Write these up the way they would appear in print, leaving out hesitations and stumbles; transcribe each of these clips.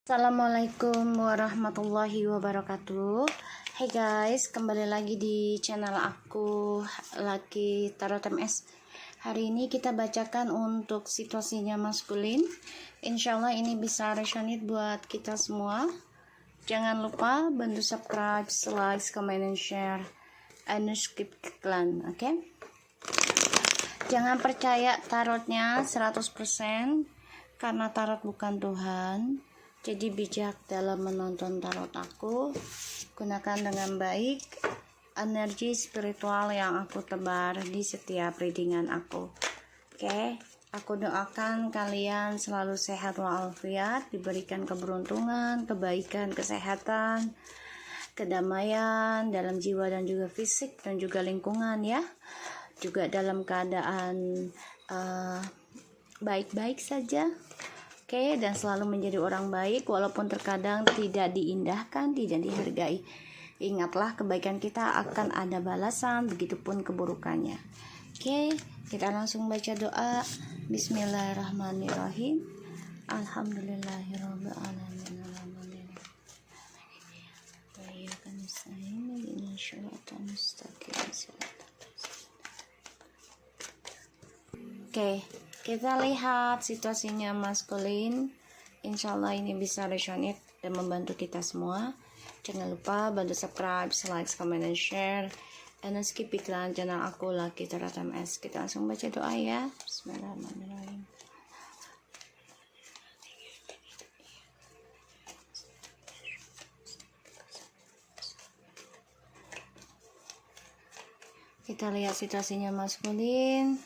Assalamualaikum warahmatullahi wabarakatuh. Hey guys, kembali lagi di channel aku Lucky Tarot MS. Hari ini kita bacakan untuk situasinya maskulin. Insyaallah ini bisa resonate buat kita semua. Jangan lupa bantu subscribe, like, comment, and share, and skip iklan, oke? Jangan percaya tarotnya 100% karena tarot bukan Tuhan. Jadi bijak dalam menonton tarot aku. Gunakan dengan baik energi spiritual yang aku tebar di setiap readingan aku. Oke, aku doakan kalian selalu sehat walafiat, diberikan keberuntungan, kebaikan, kesehatan, kedamaian dalam jiwa dan juga fisik dan juga lingkungan ya. Juga dalam keadaan baik-baik saja. Oke, dan selalu menjadi orang baik walaupun terkadang tidak diindahkan, tidak dihargai. Ingatlah, kebaikan kita akan ada balasan, begitupun keburukannya. Oke, kita langsung baca doa. Bismillahirrahmanirrahim. Alhamdulillahirabbil alamin. Oke, kita lihat situasinya maskulin. Insyaallah ini bisa resonate dan membantu kita semua. Jangan lupa bantu subscribe, like, comment, dan share, and skip iklan channel aku Lucky Tarot MS. Kita langsung baca doa ya. Bismillahirrahmanirrahim. Kita lihat situasinya maskulin.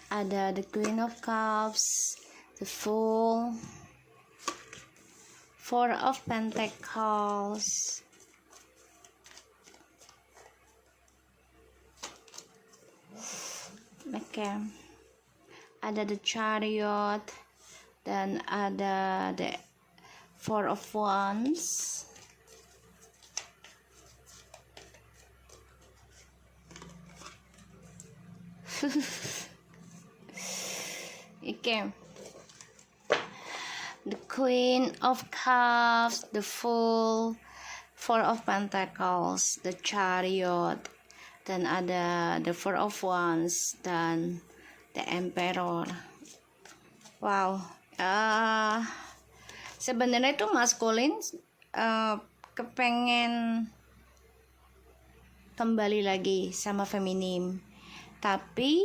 Ada the Queen of Cups, the Fool, Four of Pentacles, oke, ada the Chariot, dan ada the Four of Wands. Okay. The Queen of Cups, the Fool, Four of Pentacles, the Chariot, dan ada the Four of Wands dan the Emperor. Wow. Sebenarnya itu maskulin kepengen kembali lagi sama feminim, tapi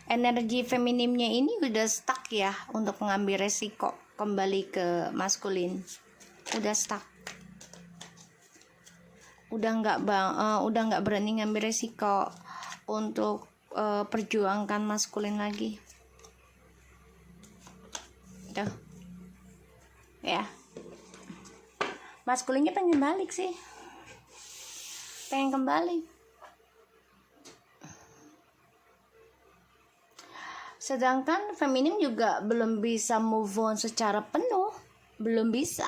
energi feminimnya ini udah stuck ya untuk mengambil resiko kembali ke maskulin. Udah stuck. Udah nggak berani ngambil resiko untuk perjuangkan maskulin lagi. Tuh. Ya. Maskulinnya pengen balik sih. Pengen kembali. Sedangkan feminim juga belum bisa move on secara penuh, belum bisa.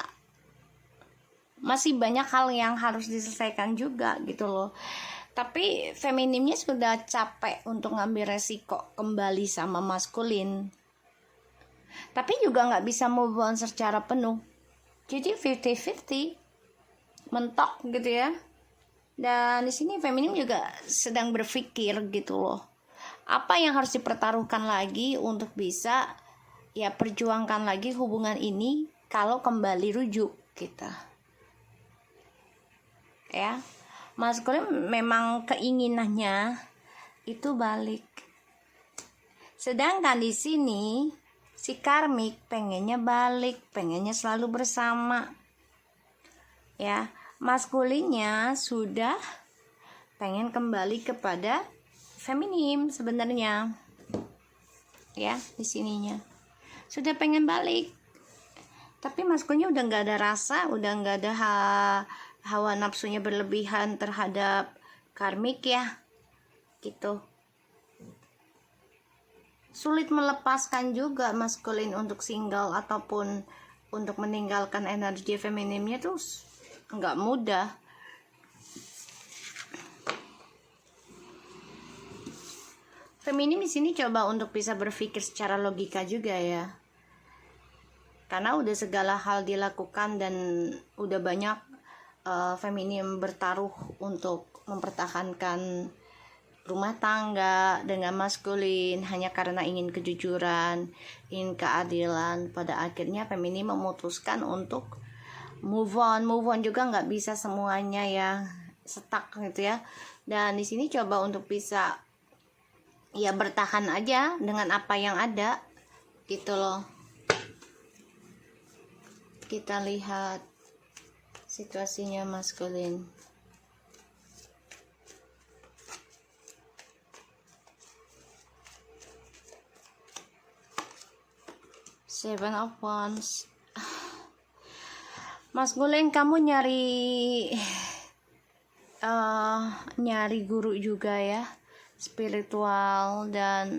Masih banyak hal yang harus diselesaikan juga gitu loh. Tapi feminimnya sudah capek untuk ngambil resiko kembali sama maskulin. Tapi juga nggak bisa move on secara penuh. Jadi 50-50, mentok gitu ya. Dan di sini feminim juga sedang berpikir gitu loh. Apa yang harus dipertaruhkan lagi untuk bisa ya perjuangkan lagi hubungan ini kalau kembali rujuk kita. Ya, maskulin memang keinginannya itu balik. Sedangkan di sini si karmik pengennya balik, pengennya selalu bersama. Ya, maskulinnya sudah pengen kembali kepada feminim sebenarnya. Ya, di sininya sudah pengen balik. Tapi maskulnya udah nggak ada rasa, udah nggak ada hawa nafsunya berlebihan terhadap karmik ya. Gitu. Sulit melepaskan juga maskulin untuk single ataupun untuk meninggalkan energi feminimnya tuh nggak mudah. Feminim di sini coba untuk bisa berpikir secara logika juga ya. karena udah segala hal dilakukan dan udah banyak feminim bertaruh untuk mempertahankan rumah tangga dengan maskulin hanya karena ingin kejujuran, ingin keadilan. Pada akhirnya feminim memutuskan untuk move on juga nggak bisa semuanya ya, stuck gitu ya. Dan di sini coba untuk bisa ya bertahan aja dengan apa yang ada gitu loh. Kita lihat situasinya maskulin. Seven of Wands. Maskulin, kamu nyari guru juga ya, spiritual, dan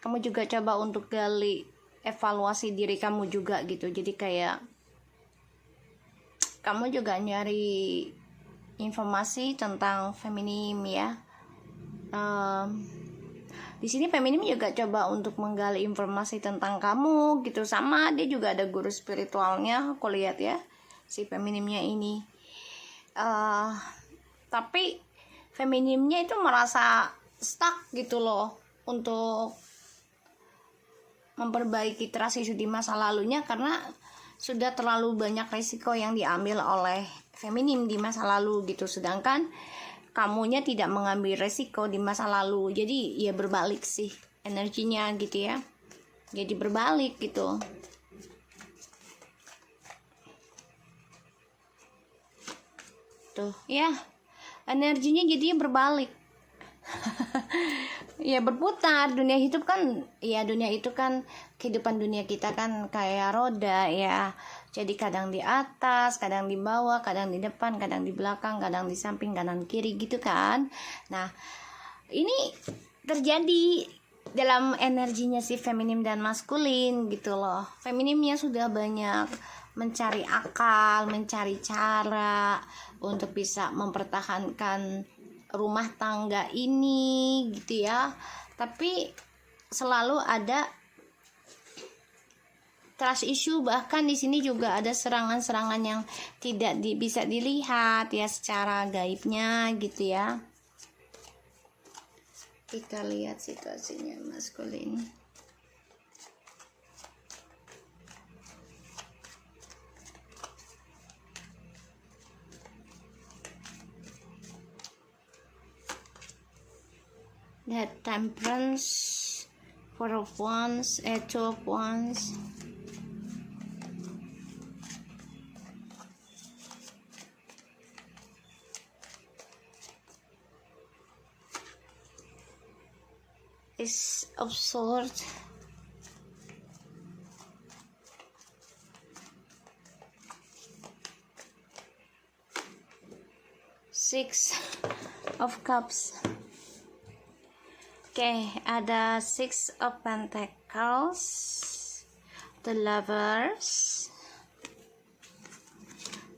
kamu juga coba untuk gali evaluasi diri kamu juga gitu. Jadi kayak kamu juga nyari informasi tentang feminim ya. Di sini feminim juga coba untuk menggali informasi tentang kamu gitu, sama dia juga ada guru spiritualnya aku lihat ya, si feminimnya ini. Tapi feminimnya itu merasa stuck gitu loh untuk memperbaiki trust issue di masa lalunya, karena sudah terlalu banyak risiko yang diambil oleh feminim di masa lalu gitu, sedangkan kamunya tidak mengambil risiko di masa lalu. Jadi ya berbalik sih energinya gitu ya, jadi berbalik gitu. Tuh ya, energinya jadinya berbalik. Ya berputar. Dunia hidup kan ya, dunia itu kan kehidupan dunia kita kan kayak roda ya, jadi kadang di atas, kadang di bawah, kadang di depan, kadang di belakang, kadang di samping, kanan kiri gitu kan. Nah ini terjadi dalam energinya si feminim dan maskulin gitu loh. Feminimnya sudah banyak mencari akal, mencari cara untuk bisa mempertahankan rumah tangga ini gitu ya, tapi selalu ada trust issue. Bahkan di sini juga ada serangan-serangan yang tidak bisa dilihat ya secara gaibnya gitu ya. Kita lihat situasinya maskulin. That Temperance, Four of Wands, Two of Wands. Is of Swords. Six of Cups. Oke, ada Six of Pentacles, The Lovers.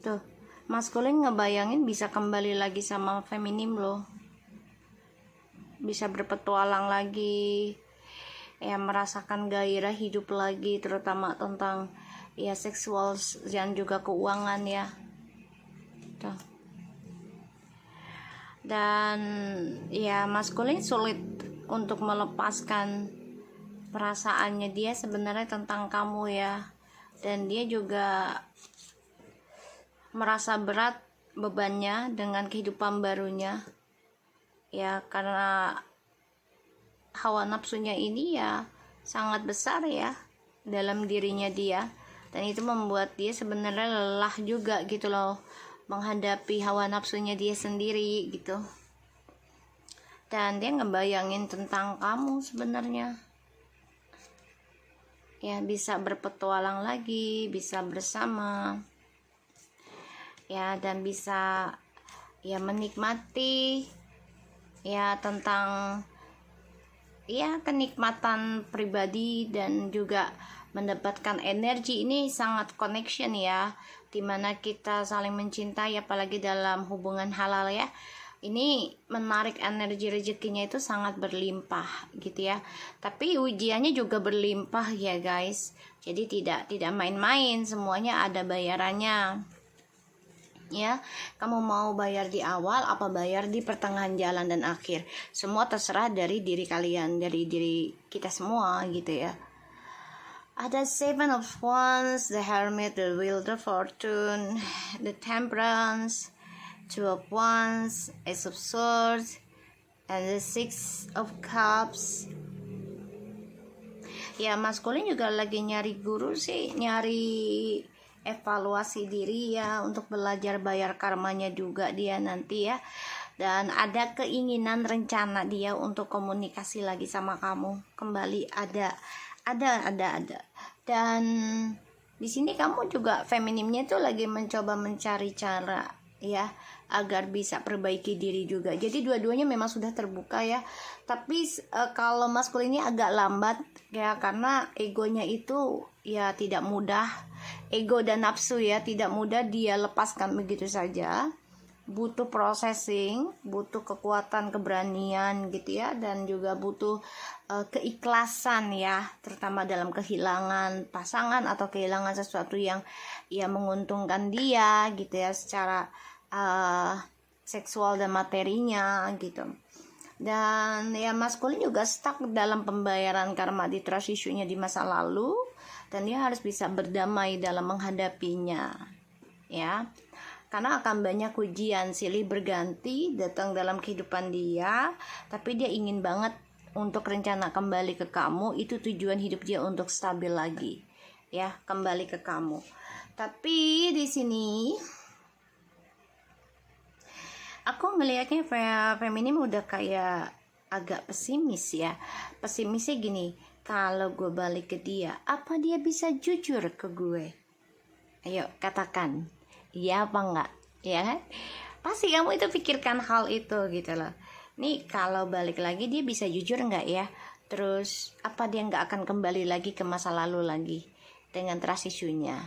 Tuh, maskulin ngebayangin bisa kembali lagi sama feminim loh. Bisa berpetualang lagi, ya merasakan gairah hidup lagi, terutama tentang ya seksual dan juga keuangan ya. Tuh. Dan ya maskulin sulit untuk melepaskan perasaannya dia sebenarnya tentang kamu ya, dan dia juga merasa berat bebannya dengan kehidupan barunya ya, karena hawa nafsunya ini ya sangat besar ya dalam dirinya dia, dan itu membuat dia sebenarnya lelah juga gitu loh menghadapi hawa nafsunya dia sendiri gitu. Dan dia ngebayangin tentang kamu sebenarnya ya, bisa berpetualang lagi, bisa bersama ya, dan bisa ya menikmati ya tentang ya kenikmatan pribadi, dan juga mendapatkan energi. Ini sangat connection ya, dimana kita saling mencintai apalagi dalam hubungan halal ya. ini menarik energi rezekinya itu sangat berlimpah gitu ya. Tapi ujiannya juga berlimpah ya guys. Jadi tidak main-main, semuanya ada bayarannya. Ya, kamu mau bayar di awal apa bayar di pertengahan jalan dan akhir, semua terserah dari diri kalian, dari diri kita semua gitu ya. Ada Seven of Wands, the Hermit, the Wheel of Fortune, the Temperance, Two of Wands, Ace of Swords, and the Six of Cups. Ya, maskulin juga lagi nyari guru sih, nyari evaluasi diri ya, untuk belajar bayar karmanya juga dia nanti ya. Dan ada keinginan rencana dia untuk komunikasi lagi sama kamu kembali, ada. Dan di sini kamu juga feminimnya tuh lagi mencoba mencari cara ya agar bisa perbaiki diri juga. Jadi dua-duanya memang sudah terbuka ya. Tapi kalau maskulinnya agak lambat ya, karena egonya itu ya tidak mudah, ego dan nafsu ya tidak mudah dia lepaskan begitu saja. Butuh processing, butuh kekuatan, keberanian gitu ya, dan juga butuh keikhlasan ya, terutama dalam kehilangan pasangan atau kehilangan sesuatu yang ya menguntungkan dia gitu ya, secara seksual dan materinya gitu. Dan ya maskulin juga stuck dalam pembayaran karma di trust issue-nya di masa lalu, dan dia harus bisa berdamai dalam menghadapinya ya, karena akan banyak ujian silih berganti datang dalam kehidupan dia. Tapi dia ingin banget untuk rencana kembali ke kamu, itu tujuan hidup dia untuk stabil lagi ya, kembali ke kamu. Tapi di sini aku ngelihatnya feminim udah kayak agak pesimis ya. Pesimisnya gini, kalau gue balik ke dia, apa dia bisa jujur ke gue? Ayo katakan, iya apa enggak? Ya kan? Pasti kamu itu pikirkan hal itu gitu loh. Nih kalau balik lagi dia bisa jujur enggak ya? Terus apa dia enggak akan kembali lagi ke masa lalu lagi dengan trust issue-nya?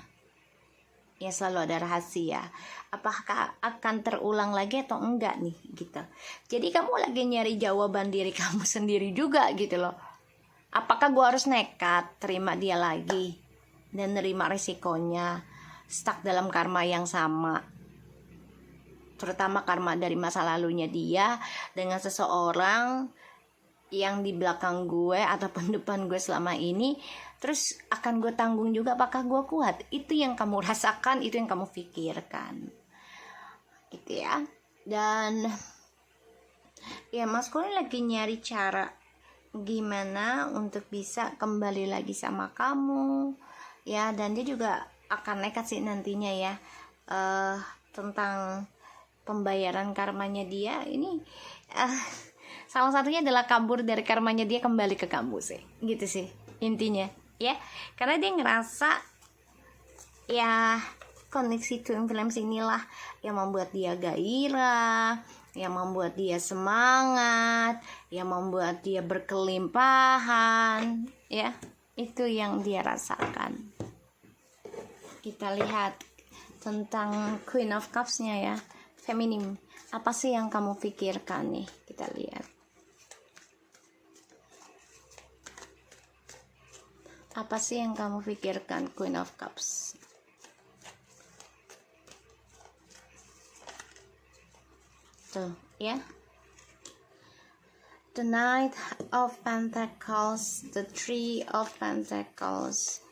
Ya selalu ada rahasia. Apakah akan terulang lagi atau enggak nih gitu. Jadi kamu lagi nyari jawaban diri kamu sendiri juga gitu loh. Apakah gue harus nekat terima dia lagi dan nerima risikonya stuck dalam karma yang sama, terutama karma dari masa lalunya dia dengan seseorang yang di belakang gue ataupun depan gue selama ini, terus akan gue tanggung juga, apakah gue kuat? Itu yang kamu rasakan, itu yang kamu pikirkan gitu ya. Dan ya maskulin lagi nyari cara gimana untuk bisa kembali lagi sama kamu ya, dan dia juga akan nekat sih nantinya ya, tentang pembayaran karmanya dia ini. Salah satunya adalah kabur dari karmanya dia kembali ke kamu sih, gitu sih intinya ya, karena dia ngerasa ya koneksi twin flames inilah yang membuat dia gairah, yang membuat dia semangat, yang membuat dia berkelimpahan ya, itu yang dia rasakan. Kita lihat tentang Queen of Cups-nya ya, feminim. Apa sih yang kamu pikirkan nih? Kita lihat. Apa sih yang kamu pikirkan, Queen of Cups? Tuh, ya. The Knight of Pentacles, the Three of Pentacles.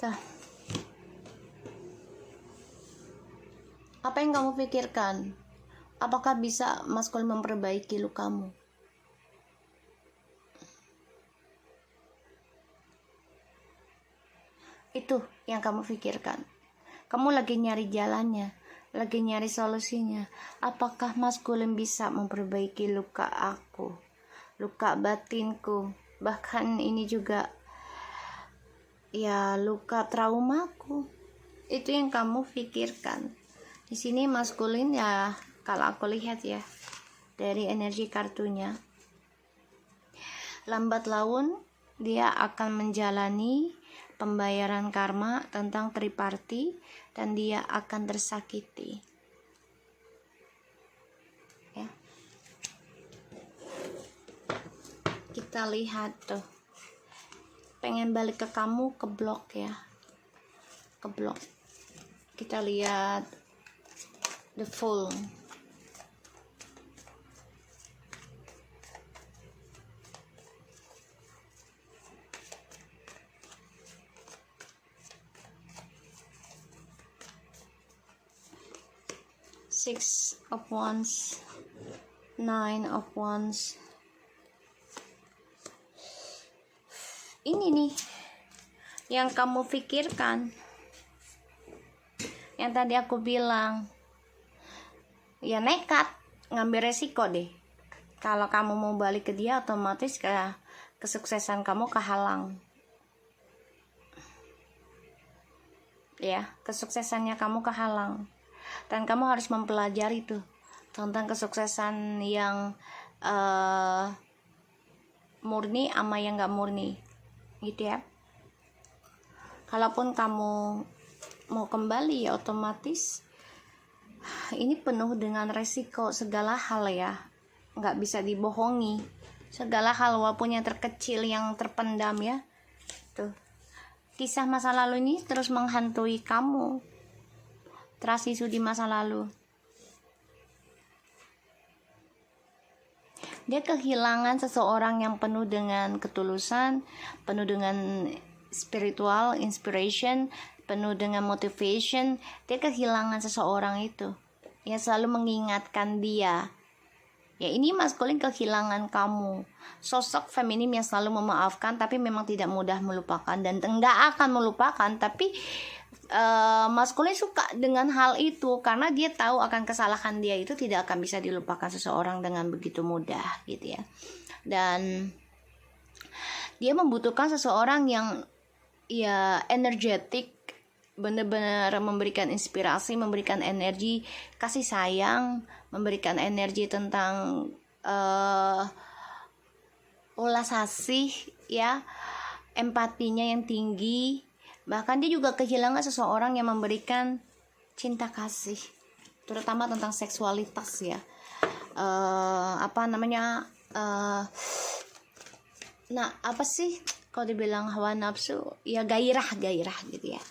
Tuh. Apa yang kamu pikirkan? Apakah bisa maskulin memperbaiki lukamu? Itu yang kamu pikirkan. Kamu lagi nyari jalannya, lagi nyari solusinya. Apakah maskulin bisa memperbaiki luka aku, luka batinku, bahkan ini juga ya luka traumaku? Itu yang kamu pikirkan. Di sini maskulin ya, kalau aku lihat ya dari energi kartunya, lambat laun dia akan menjalani pembayaran karma tentang triparti, dan dia akan tersakiti. Ya. Kita lihat tuh. Pengen balik ke kamu, keblok ya. Keblok. Kita lihat the Fool. Six of Wands, Nine of Wands. Ini nih yang kamu pikirkan, yang tadi aku bilang, ya nekat ngambil resiko deh. Kalau kamu mau balik ke dia, otomatis kesuksesan kamu kehalang. Ya, kesuksesannya kamu kehalang. Dan kamu harus mempelajari tuh tentang kesuksesan yang murni sama yang gak murni, gitu ya. Kalaupun kamu mau kembali, ya otomatis ini penuh dengan resiko segala hal ya, nggak bisa dibohongi. Segala hal, walaupun yang terkecil, yang terpendam ya. Tuh, kisah masa lalu ini terus menghantui kamu, trust isu di masa lalu. Dia kehilangan seseorang yang penuh dengan ketulusan, penuh dengan spiritual inspiration, penuh dengan motivation. Dia kehilangan seseorang itu yang selalu mengingatkan dia. Ya, ini maskulin kehilangan kamu. Sosok feminim yang selalu memaafkan, tapi memang tidak mudah melupakan dan enggak akan melupakan. Tapi maskulin suka dengan hal itu karena dia tahu akan kesalahan dia itu tidak akan bisa dilupakan seseorang dengan begitu mudah, gitu ya. Dan dia membutuhkan seseorang yang ya energetik, benar-benar memberikan inspirasi, memberikan energi, kasih sayang, memberikan energi tentang ulas asih ya, empatinya yang tinggi. Bahkan dia juga kehilangan seseorang yang memberikan cinta kasih, terutama tentang seksualitas ya. Apa sih kalau dibilang hawa nafsu, ya gairah gitu ya.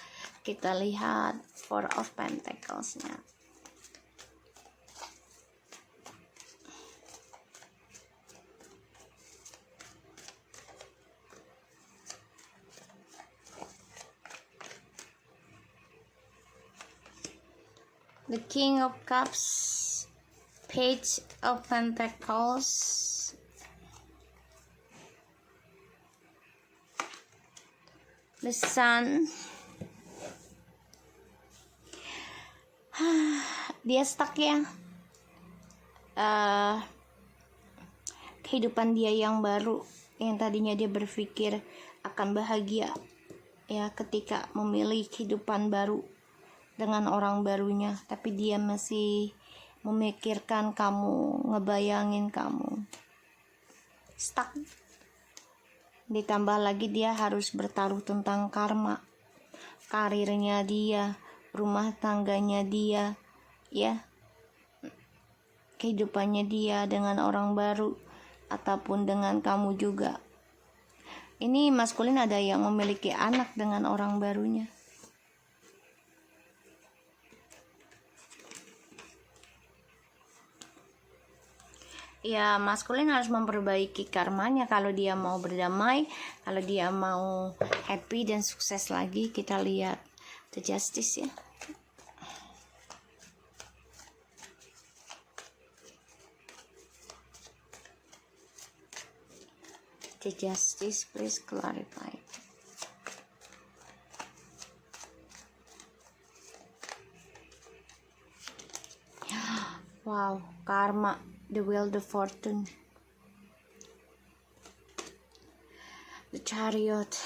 Kita lihat Four of Pentacles-nya. The King of Cups, Page of Pentacles, the Sun. Dia stuck ya. Kehidupan dia yang baru, yang tadinya dia berpikir akan bahagia ya ketika memilih kehidupan baru dengan orang barunya, tapi dia masih memikirkan kamu, ngebayangin kamu. Stuck. Ditambah lagi dia harus bertaruh tentang karma, karirnya dia, rumah tangganya dia, ya, kehidupannya dia dengan orang baru ataupun dengan kamu juga. Ini maskulin ada yang memiliki anak dengan orang barunya. Ya, maskulin harus memperbaiki karmanya kalau dia mau berdamai, kalau dia mau happy dan sukses lagi. Kita lihat The Justice ya. The Justice, please clarify. Wow, karma. The Wheel of Fortune, the Chariot,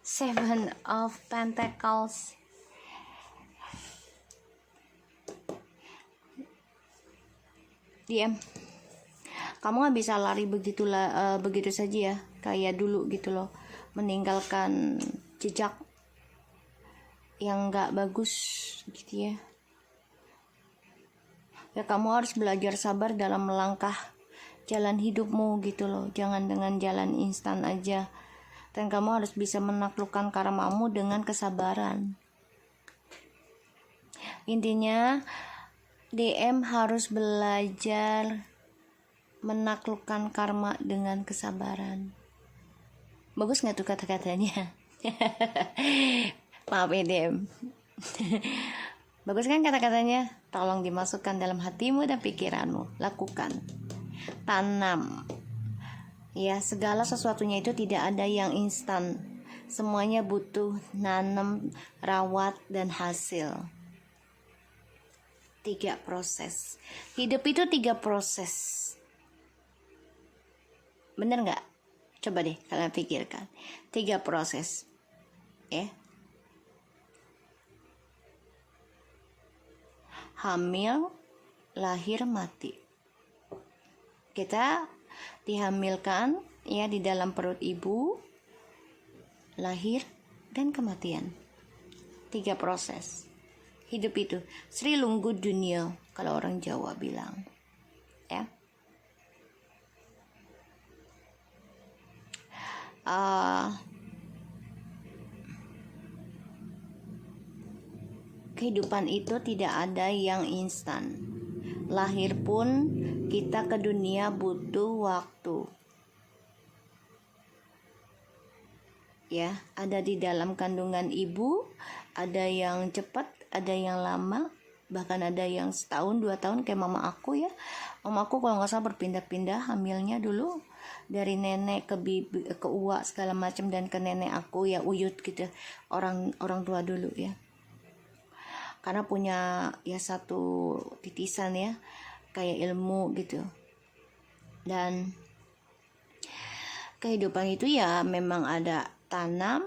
Seven of Pentacles, diam. Kamu gak bisa lari begitu saja ya, kayak dulu gitu loh. meninggalkan jejak yang gak bagus gitu ya. Ya kamu harus belajar sabar dalam melangkah jalan hidupmu gitu loh. Jangan dengan jalan instan aja. Dan kamu harus bisa menaklukkan karmamu dengan kesabaran. Intinya DM harus belajar menaklukkan karma dengan kesabaran. Bagus gak tuh kata-katanya? Maaf ya DM. Bagus kan kata-katanya? Tolong dimasukkan dalam hatimu dan pikiranmu. Lakukan. Tanam. Ya, segala sesuatunya itu tidak ada yang instan. Semuanya butuh nanam, rawat, dan hasil. 3 proses. Hidup itu 3 proses. Bener gak? Coba deh kalian pikirkan. 3 proses. Ya. Hamil, lahir, mati. Kita dihamilkan ya di dalam perut ibu, lahir, dan kematian. 3 proses. Hidup itu Sri Lunggu Dunia kalau orang Jawa bilang. Ya. Kehidupan itu tidak ada yang instan. Lahir pun kita ke dunia butuh waktu. Ya, ada di dalam kandungan ibu, ada yang cepat, ada yang lama, bahkan ada yang setahun 2 tahun kayak mama aku ya. Mama aku kalau nggak salah berpindah-pindah hamilnya dulu dari nenek ke bibi, ke uak segala macam, dan ke nenek aku ya uyut gitu, orang tua dulu ya. Karena punya ya satu titisan ya, kayak ilmu gitu. Dan kehidupan itu ya memang ada tanam,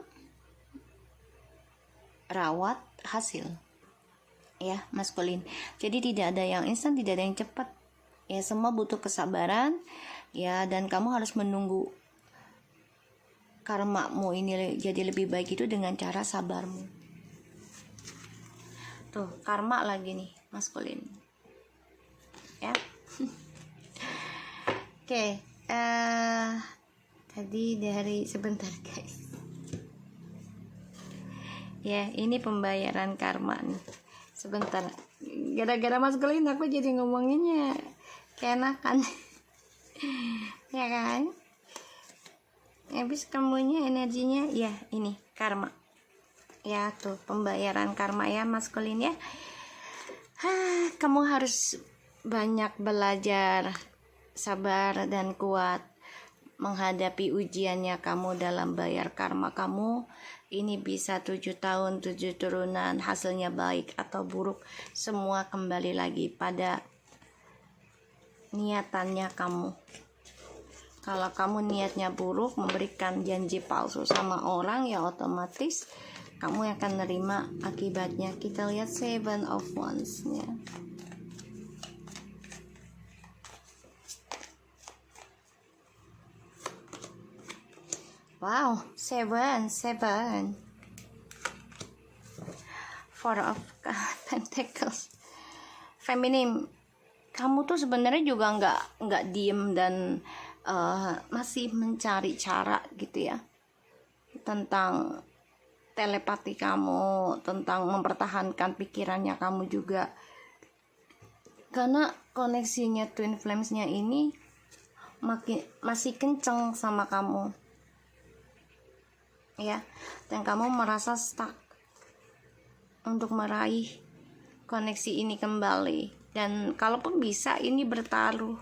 rawat, hasil. Ya, maskulin. Jadi tidak ada yang instan, tidak ada yang cepat. Ya, semua butuh kesabaran. Ya, dan kamu harus menunggu karmamu ini jadi lebih baik itu dengan cara sabarmu. Tuh, karma lagi nih, maskulin. Ya. Oke, tadi dari sebentar guys. Ya, ini pembayaran karma nih. Sebentar. Gara-gara maskulin aku jadi ngomonginnya keenakan. Ya kan? Habis kamunya energinya ya ini karma. Ya tuh pembayaran karma ya maskulin ya. Kamu harus banyak belajar sabar dan kuat menghadapi ujiannya kamu dalam bayar karma kamu. Ini bisa 7 tahun 7 turunan, hasilnya baik atau buruk, semua kembali lagi pada niatannya kamu. Kalau kamu niatnya buruk, memberikan janji palsu sama orang, ya otomatis kamu akan nerima akibatnya. Kita lihat 7 of Wands nya. Wow, 7. 4 of Pentacles. Feminim, kamu tuh sebenarnya juga nggak diem dan masih mencari cara gitu ya, tentang telepati kamu, tentang mempertahankan pikirannya kamu juga, karena koneksinya Twin Flames-nya ini masih kenceng sama kamu ya, dan kamu merasa stuck untuk meraih koneksi ini kembali. Dan kalaupun bisa, ini bertaruh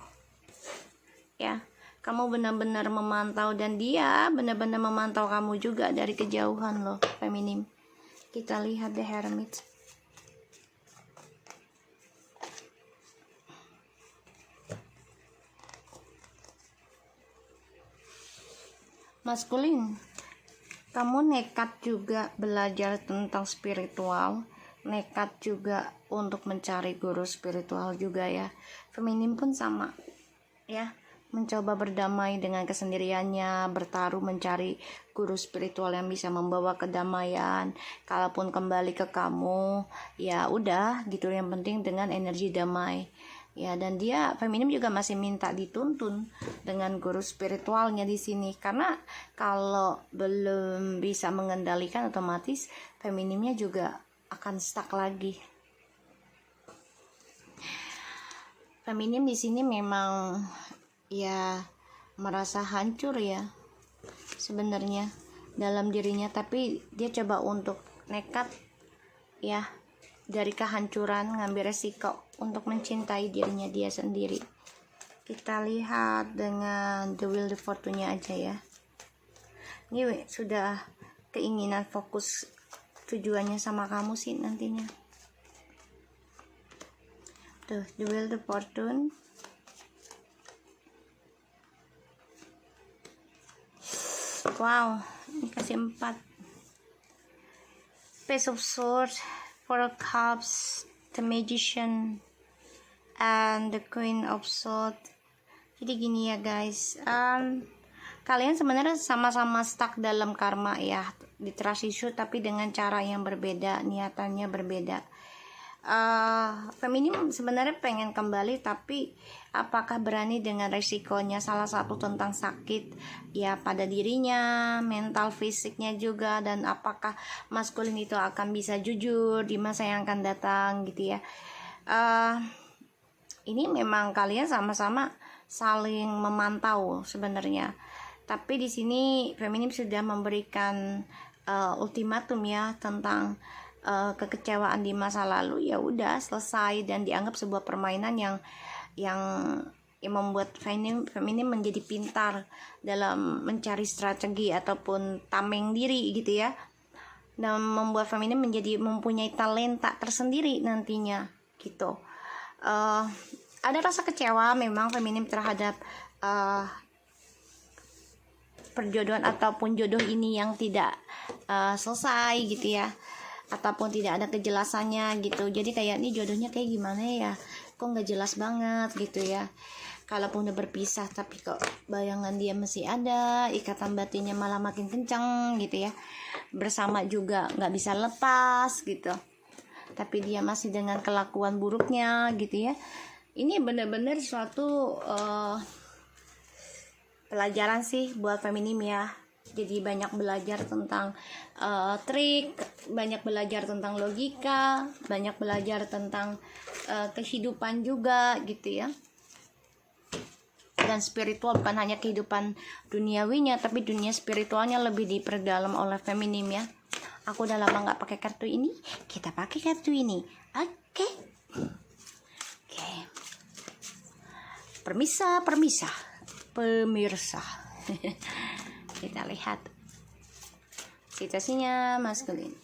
ya, kamu benar-benar memantau, dan dia benar-benar memantau kamu juga dari kejauhan loh, feminim. Kita lihat The Hermit. Maskulin, kamu nekat juga belajar tentang spiritual, nekat juga untuk mencari guru spiritual juga ya. Feminim pun sama ya, mencoba berdamai dengan kesendiriannya, bertaruh mencari guru spiritual yang bisa membawa kedamaian. Kalaupun kembali ke kamu, ya udah gitu, yang penting dengan energi damai. Ya, dan dia feminim juga masih minta dituntun dengan guru spiritualnya di sini, karena kalau belum bisa mengendalikan otomatis feminimnya juga akan stuck lagi. Feminim di sini memang ya merasa hancur ya sebenarnya dalam dirinya, tapi dia coba untuk nekat ya dari kehancuran, ngambil resiko untuk mencintai dirinya dia sendiri. Kita lihat dengan The Wheel of Fortune-nya aja ya. Ini sudah keinginan fokus tujuannya sama kamu sih nantinya. Tuh, The Wheel of Fortune. Wow, ini kasih 4. Page of Swords, Four of Cups, The Magician, and the Queen of Swords. Jadi gini ya guys, kalian sebenarnya sama-sama stuck dalam karma ya, di trust issue, tapi dengan cara yang berbeda, niatannya berbeda. Feminim sebenarnya pengen kembali, tapi apakah berani dengan resikonya? Salah satu tentang sakit ya pada dirinya, mental fisiknya juga, dan apakah maskulin itu akan bisa jujur di masa yang akan datang gitu ya. Ini memang kalian sama-sama saling memantau sebenarnya, tapi di sini feminim sudah memberikan ultimatum ya tentang kekecewaan di masa lalu. Ya udah selesai dan dianggap sebuah permainan yang membuat feminim menjadi pintar dalam mencari strategi ataupun tameng diri gitu ya, dan membuat feminim menjadi mempunyai talenta tersendiri nantinya gitu. Ada rasa kecewa memang feminim terhadap perjodohan ataupun jodoh ini yang tidak selesai gitu ya, ataupun tidak ada kejelasannya gitu. Jadi kayak ini jodohnya kayak gimana ya, kok nggak jelas banget gitu ya. Kalaupun udah berpisah tapi kok bayangan dia masih ada, ikatan batinnya malah makin kencang gitu ya, bersama juga nggak bisa lepas gitu, tapi dia masih dengan kelakuan buruknya gitu ya. Ini benar-benar suatu pelajaran sih buat feminim ya. Jadi banyak belajar tentang trik, banyak belajar tentang logika, banyak belajar tentang kehidupan juga gitu ya. Dan spiritual, bukan hanya kehidupan duniawinya, tapi dunia spiritualnya lebih diperdalam oleh feminim ya. Aku udah lama nggak pakai kartu ini, kita pakai kartu ini. Oke. Pemirsa. Kita lihat situasinya maskulin.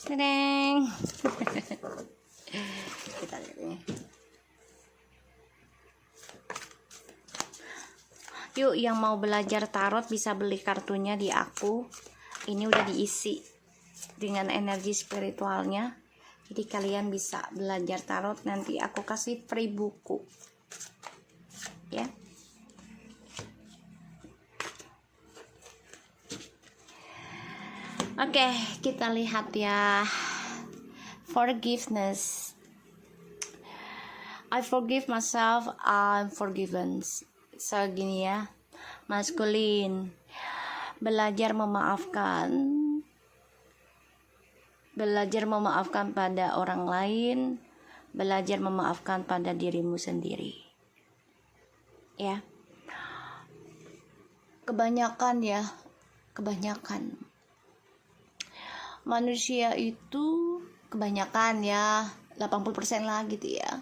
Dedeng. Kita lihat ini. Yuk, yang mau belajar tarot bisa beli kartunya di aku. Ini udah diisi dengan energi spiritualnya. Jadi kalian bisa belajar tarot. Nanti aku kasih free buku. Ya. Oke, kita lihat ya. Forgiveness. I forgive myself, I'm forgiven. So gini ya, maskulin, belajar memaafkan pada orang lain, belajar memaafkan pada dirimu sendiri ya. Kebanyakan manusia itu, kebanyakan ya 80% lah gitu ya,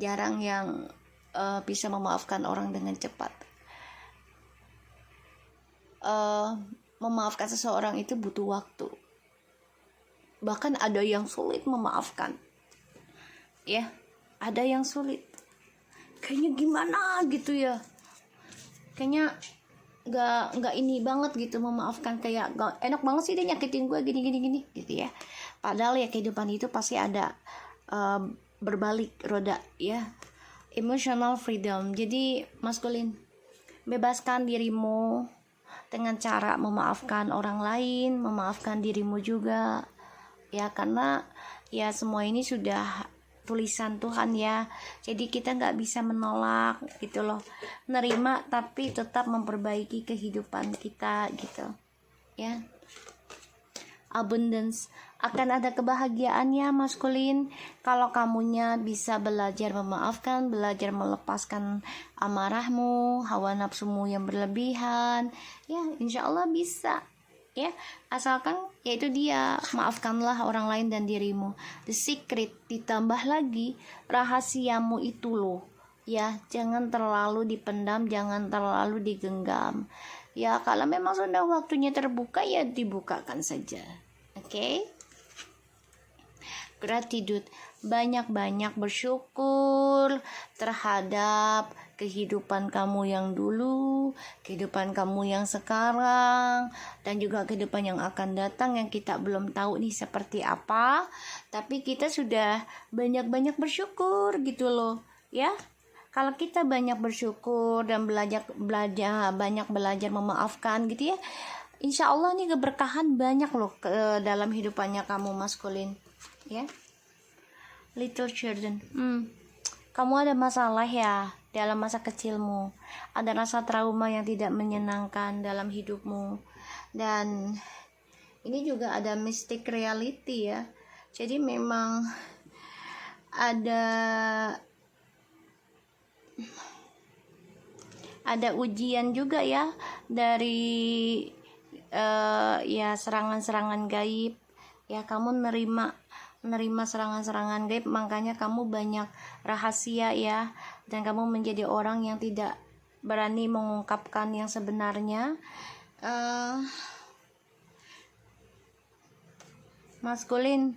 jarang yang bisa memaafkan orang dengan cepat. Memaafkan seseorang itu butuh waktu, bahkan ada yang sulit memaafkan ya, ada yang sulit, kayaknya gimana gitu ya, kayaknya nggak ini banget gitu memaafkan, kayak gak enak banget sih dia nyakitin gue gini gitu ya. Padahal ya kehidupan itu pasti ada berbalik roda ya. Emotional freedom. Jadi maskulin, bebaskan dirimu dengan cara memaafkan orang lain, memaafkan dirimu juga ya, karena ya semua ini sudah tulisan Tuhan ya, jadi kita nggak bisa menolak gitu loh, nerima tapi tetap memperbaiki kehidupan kita gitu ya. Abundance, akan ada kebahagiaannya maskulin kalau kamunya bisa belajar memaafkan, belajar melepaskan amarahmu, hawa nafsumu yang berlebihan ya, insya Allah bisa ya, asalkan yaitu dia, maafkanlah orang lain dan dirimu. The secret, ditambah lagi rahasiamu itu loh ya, jangan terlalu dipendam, jangan terlalu digenggam ya. Kalau memang sudah waktunya terbuka ya dibukakan saja. Oke? Gratitude, banyak-banyak bersyukur terhadap kehidupan kamu yang dulu, kehidupan kamu yang sekarang, dan juga kehidupan yang akan datang yang kita belum tahu nih seperti apa, tapi kita sudah banyak-banyak bersyukur gitu loh ya. Kalau kita banyak bersyukur dan belajar banyak belajar memaafkan gitu ya, insya Allah nih keberkahan banyak loh ke dalam hidupannya kamu maskulin ya. Little children, kamu ada masalah ya dalam masa kecilmu, ada rasa trauma yang tidak menyenangkan dalam hidupmu, dan ini juga ada mystic reality ya. Jadi memang ada ujian juga ya dari ya serangan-serangan gaib ya. Kamu menerima serangan-serangan gaib, makanya kamu banyak rahasia ya, dan kamu menjadi orang yang tidak berani mengungkapkan yang sebenarnya. Maskulin,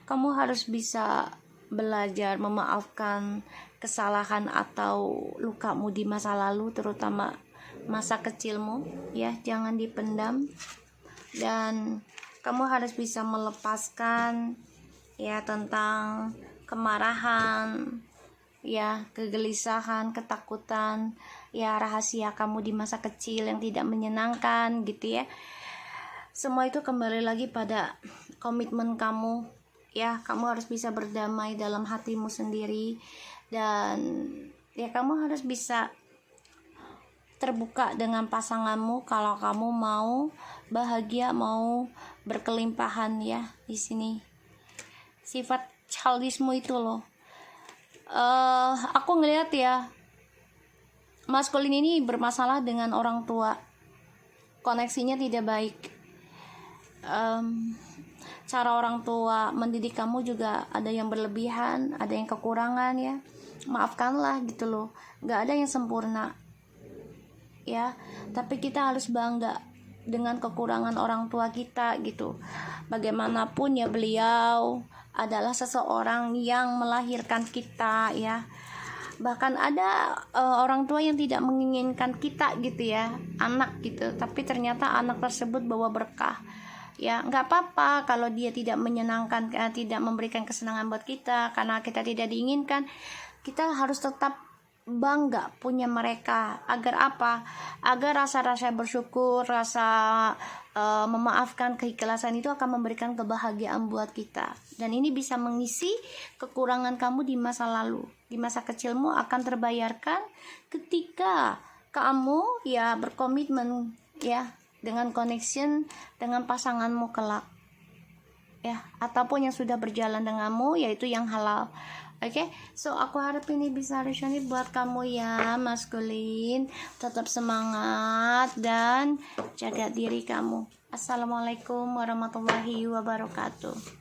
kamu harus bisa belajar memaafkan kesalahan atau lukamu di masa lalu, terutama masa kecilmu ya, jangan dipendam, dan kamu harus bisa melepaskan ya tentang kemarahan ya, kegelisahan, ketakutan ya, rahasia kamu di masa kecil yang tidak menyenangkan gitu ya. Semua itu kembali lagi pada komitmen kamu ya. Kamu harus bisa berdamai dalam hatimu sendiri, dan ya kamu harus bisa terbuka dengan pasanganmu kalau kamu mau bahagia, mau berkelimpahan ya. Di sini sifat childishmu itu loh, aku ngelihat ya, maskulin ini bermasalah dengan orang tua, koneksinya tidak baik. Cara orang tua mendidik kamu juga ada yang berlebihan, ada yang kekurangan ya. Maafkanlah gitu loh, nggak ada yang sempurna ya, tapi kita harus bangga dengan kekurangan orang tua kita gitu. Bagaimanapun ya, beliau adalah seseorang yang melahirkan kita ya. Bahkan ada orang tua yang tidak menginginkan kita gitu ya, anak gitu, tapi ternyata anak tersebut bawa berkah ya. Nggak apa-apa kalau dia tidak menyenangkan, tidak memberikan kesenangan buat kita karena kita tidak diinginkan. Kita harus tetap bangga punya mereka. Agar apa? Agar rasa-rasa bersyukur, rasa memaafkan, keikhlasan itu akan memberikan kebahagiaan buat kita, dan ini bisa mengisi kekurangan kamu di masa lalu. Di masa kecilmu akan terbayarkan ketika kamu ya berkomitmen ya dengan connection dengan pasanganmu kelak ya, ataupun yang sudah berjalan denganmu, yaitu yang halal. Oke, so aku harap ini bisa resonate buat kamu ya maskulin. Tetap semangat dan jaga diri kamu. Assalamualaikum warahmatullahi wabarakatuh.